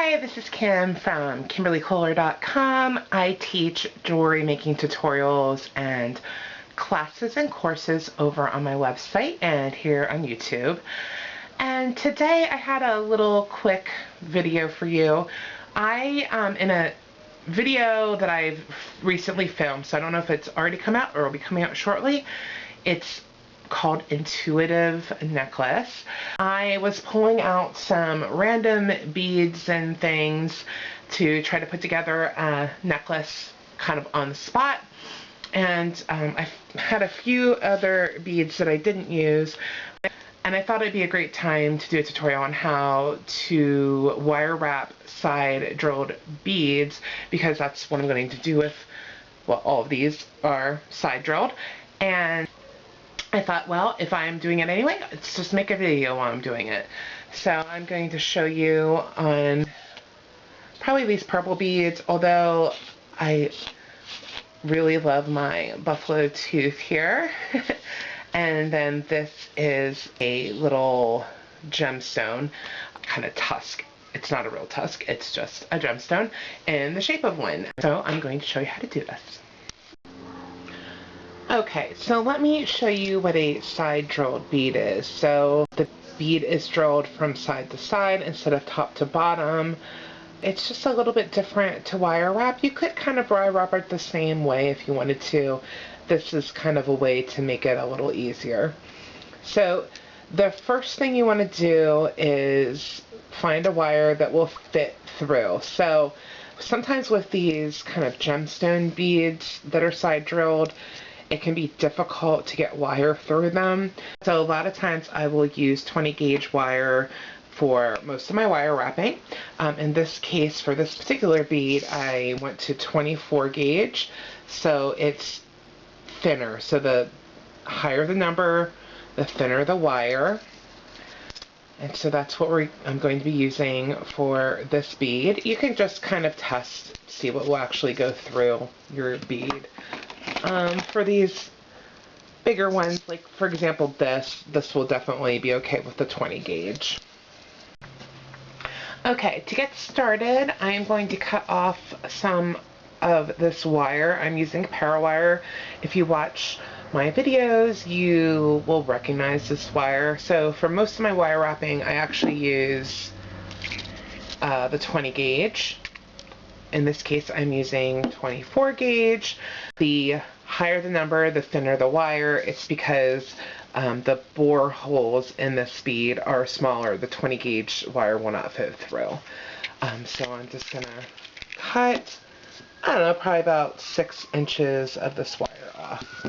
Hi, this is Kim from KimberlyKoehler.com. I teach jewelry making tutorials and classes and courses over on my website and here on YouTube. And today I had a little quick video for you. In a video that I've recently filmed, so I don't know if it's already come out or will be coming out shortly. It's called Intuitive Necklace. I was pulling out some random beads and things to try to put together a necklace kind of on the spot, and I had a few other beads that I didn't use, and I thought it'd be a great time to do a tutorial on how to wire wrap side drilled beads, because that's what I'm going to do with, well, all of these are side drilled. And I thought, well, if I'm doing it anyway, let's just make a video while I'm doing it. So I'm going to show you on probably these purple beads, although I really love my buffalo tooth here. And then this is a little gemstone, kind of tusk. It's not a real tusk, it's just a gemstone in the shape of one. So I'm going to show you how to do this. Okay, so let me show you what a side drilled bead is. So the bead is drilled from side to side instead of top to bottom. It's just a little bit different to wire wrap. You could kind of wire wrap it the same way if you wanted to. This is kind of a way to make it a little easier. So the first thing you want to do is find a wire that will fit through. So sometimes with these kind of gemstone beads that are side drilled, it can be difficult to get wire through them. So a lot of times I will use 20 gauge wire for most of my wire wrapping. In this case, for this particular bead, I went to 24 gauge, so it's thinner. So the higher the number, the thinner the wire. And so that's what I'm going to be using for this bead. You can just kind of test, see what will actually go through your bead. For these bigger ones, like for example this will definitely be okay with the 20 gauge. Okay, to get started, I am going to cut off some of this wire. I'm using Parawire. If you watch my videos, you will recognize this wire. So for most of my wire wrapping, I actually use the 20 gauge. In this case, I'm using 24 gauge. The higher the number, the thinner the wire. It's because the bore holes in this bead are smaller. The 20 gauge wire will not fit through. So I'm just gonna cut, I don't know, probably about 6 inches of this wire off.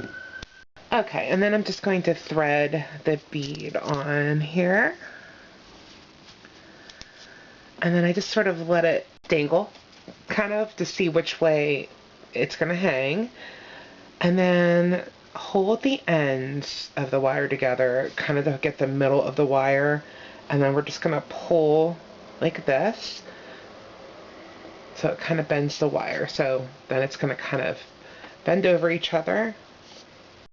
Okay, and then I'm just going to thread the bead on here. And then I just sort of let it dangle, kind of, to see which way it's going to hang. And then hold the ends of the wire together, kind of to get the middle of the wire. And then we're just going to pull like this, so it kind of bends the wire. So then it's going to kind of bend over each other.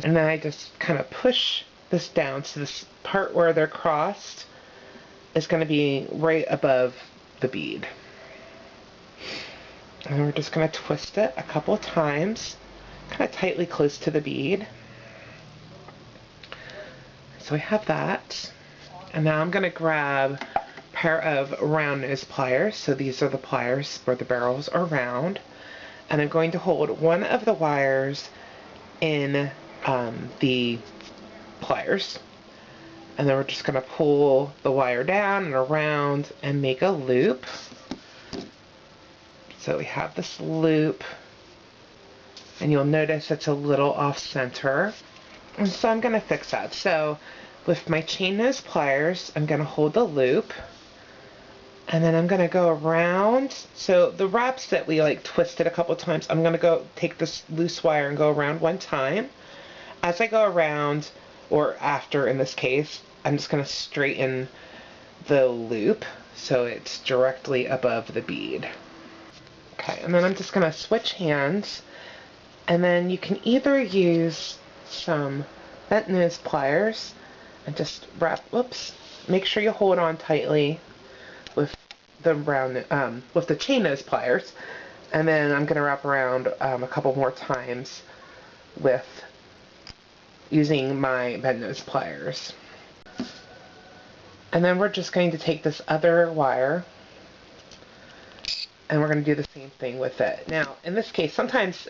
And then I just kind of push this down, so this part where they're crossed is going to be right above the bead. And we're just going to twist it a couple of times, kind of tightly close to the bead. So we have that. And now I'm going to grab a pair of round nose pliers. So these are the pliers where the barrels are round. And I'm going to hold one of the wires in the pliers. And then we're just going to pull the wire down and around and make a loop. So we have this loop, and you'll notice it's a little off center. And so I'm going to fix that. So with my chain nose pliers, I'm going to hold the loop, and then I'm going to go around. So the wraps that we like twisted a couple times, I'm going to go take this loose wire and go around one time. As I go around, or after in this case, I'm just going to straighten the loop so it's directly above the bead. Okay, and then I'm just going to switch hands, and then you can either use some bent nose pliers and just wrap, whoops, make sure you hold on tightly with with the chain nose pliers, and then I'm going to wrap around a couple more times with using my bend nose pliers. And then we're just going to take this other wire and we're going to do the same thing with it. Now, in this case, sometimes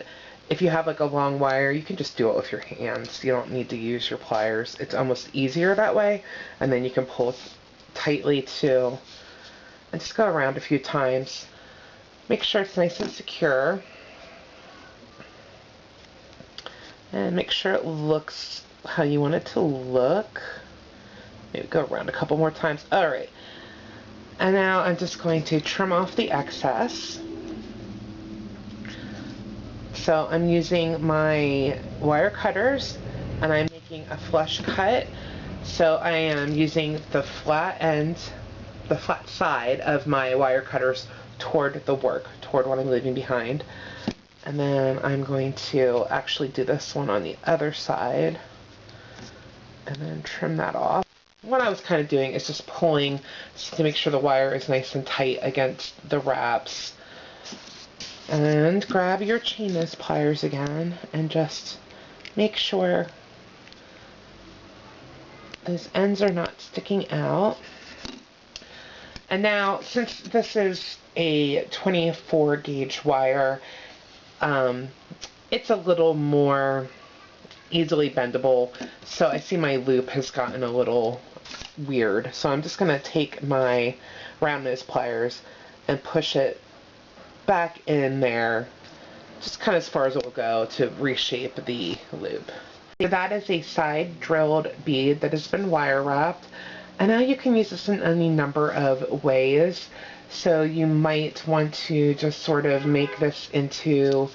if you have like a long wire, you can just do it with your hands. You don't need to use your pliers. It's almost easier that way. And then you can pull tightly too. And just go around a few times. Make sure it's nice and secure. And make sure it looks how you want it to look. Maybe go around a couple more times. Alright. And now I'm just going to trim off the excess. So I'm using my wire cutters and I'm making a flush cut. So I am using the flat end, the flat side of my wire cutters toward the work, toward what I'm leaving behind. And then I'm going to actually do this one on the other side and then trim that off. What I was kind of doing is just pulling just to make sure the wire is nice and tight against the wraps. And grab your chain nose pliers again and just make sure those ends are not sticking out. And now, since this is a 24 gauge wire, it's a little more easily bendable. So I see my loop has gotten a little weird. So I'm just going to take my round nose pliers and push it back in there, just kind of as far as it will go to reshape the loop. So that is a side drilled bead that has been wire wrapped. And now you can use this in any number of ways. So you might want to just sort of make this into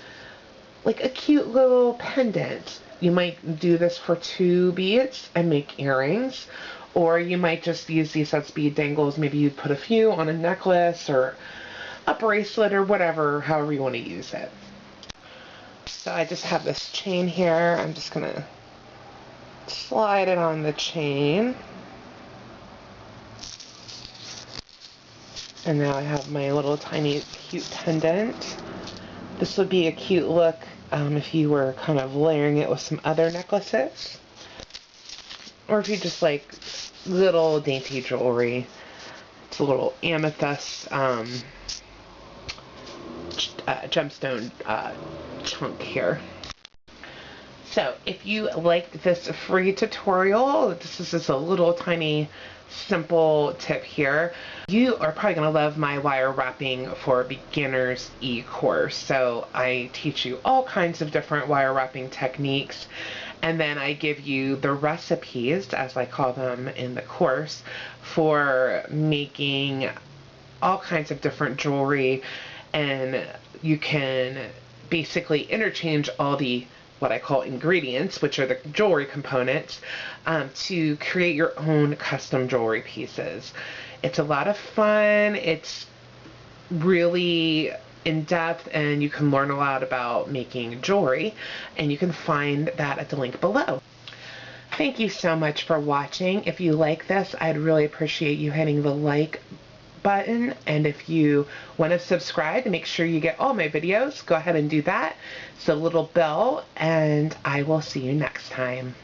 like a cute little pendant. You might do this for 2 beads and make earrings, or you might just use these as bead dangles. Maybe you'd put a few on a necklace or a bracelet or whatever, however you want to use it. So I just have this chain here. I'm just going to slide it on the chain. And now I have my little tiny cute pendant. This would be a cute look if you were kind of layering it with some other necklaces. Or if you just like little dainty jewelry. It's a little amethyst gemstone chunk here. So if you liked this free tutorial, this is just a little tiny simple tip here. You are probably going to love my wire wrapping for beginners e-course. So I teach you all kinds of different wire wrapping techniques, and then I give you the recipes, as I call them in the course, for making all kinds of different jewelry, and you can basically interchange all the what I call ingredients, which are the jewelry components, to create your own custom jewelry pieces. It's a lot of fun. It's really in-depth, and you can learn a lot about making jewelry, and you can find that at the link below. Thank you so much for watching. If you like this, I'd really appreciate you hitting the like button, and if you want to subscribe to make sure you get all my videos, go ahead and do that. It's a little bell, and I will see you next time.